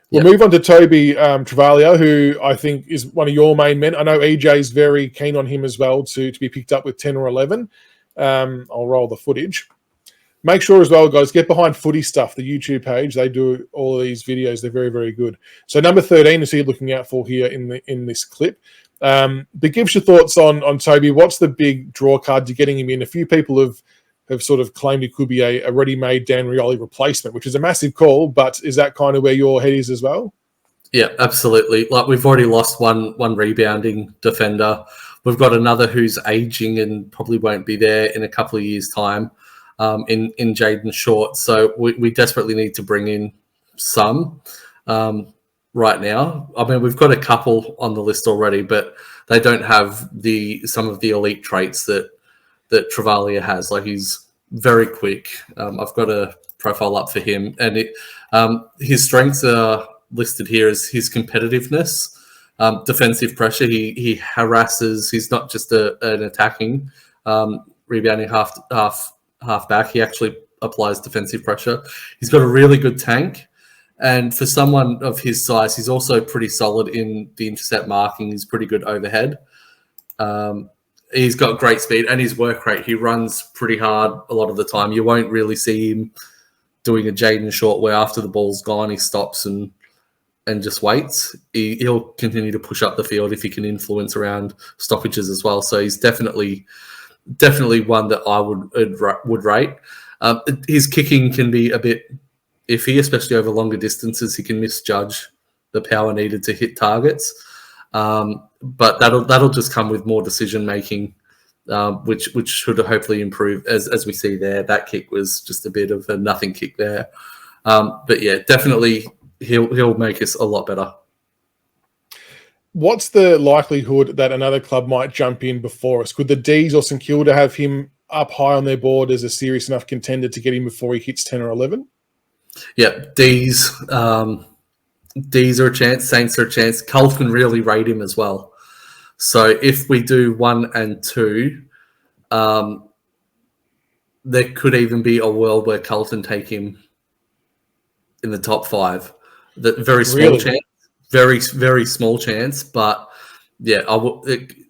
We'll move on to Tobie Travaglia, who I think is one of your main men. I know EJ's very keen on him as well to be picked up with 10 or 11. I'll roll the footage. Make sure as well, guys, get behind Footy Stuff, the YouTube page. They do all of these videos. They're very, very good. So number 13 is who you're looking out for here in this clip. But give us your thoughts on Tobie. What's the big draw card to getting him in? A few people have sort of claimed he could be a ready-made Dan Rioli replacement, which is a massive call, but is that kind of where your head is as well? Yeah, absolutely. Like, we've already lost one rebounding defender. We've got another who's aging and probably won't be there in a couple of years' time in Jaden Short. So we desperately need to bring in some right now. I mean, we've got a couple on the list already, but they don't have some of the elite traits that Travaglia has. Like, he's very quick. I've got a profile up for him, and his strengths are listed here as his competitiveness, defensive pressure. He harasses. He's not just an attacking rebounding half back. He actually applies defensive pressure. He's got a really good tank, and for someone of his size, he's also pretty solid in the intercept marking. He's pretty good overhead. He's got great speed and his work rate. He runs pretty hard a lot of the time. You won't really see him doing a Jaden Short where after the ball's gone, he stops and just waits. He'll continue to push up the field if he can influence around stoppages as well. So he's definitely one that I would rate. His kicking can be a bit iffy, especially over longer distances. He can misjudge the power needed to hit targets. But that'll just come with more decision making, which should hopefully improve as we see there. That kick was just a bit of a nothing kick there. But yeah, definitely he'll make us a lot better. What's the likelihood that another club might jump in before us? Could the D's or St Kilda have him up high on their board as a serious enough contender to get him before he hits 10 or 11? Yeah, D's are a chance. Saints are a chance. Carlton can really rate him as well. So if we do 1 and 2, there could even be a world where Carlton take him in the top 5. That very small chance, very, very small chance. But yeah,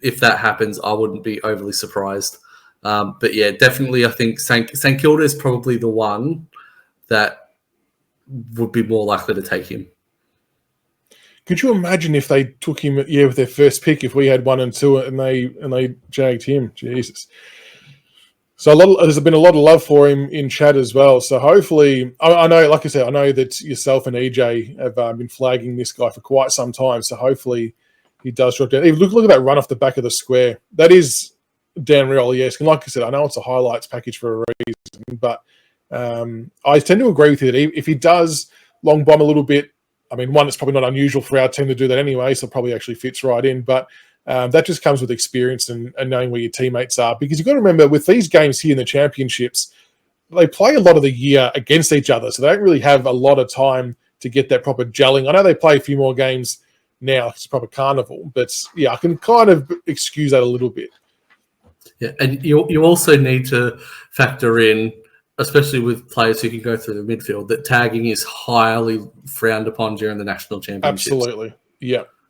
if that happens, I wouldn't be overly surprised. But yeah, definitely, I think St Kilda is probably the one that would be more likely to take him. Could you imagine if they took him with their first pick, if we had 1 and 2 and they jagged him? Jesus. So there's been a lot of love for him in chat as well. So hopefully, I know, like I said, I know that yourself and EJ have been flagging this guy for quite some time. So hopefully he does drop down. Look at that run off the back of the square. That is Dan Rioli-esque. And like I said, I know it's a highlights package for a reason, but I tend to agree with you that if he does long bomb a little bit, I mean, one, it's probably not unusual for our team to do that anyway, so it probably actually fits right in. But that just comes with experience and knowing where your teammates are. Because you've got to remember, with these games here in the championships, they play a lot of the year against each other, so they don't really have a lot of time to get that proper gelling. I know they play a few more games now, it's a proper carnival, but yeah, I can kind of excuse that a little bit. Yeah, and you also need to factor in, especially with players who can go through the midfield, that tagging is highly frowned upon during the national championships. Absolutely, yeah.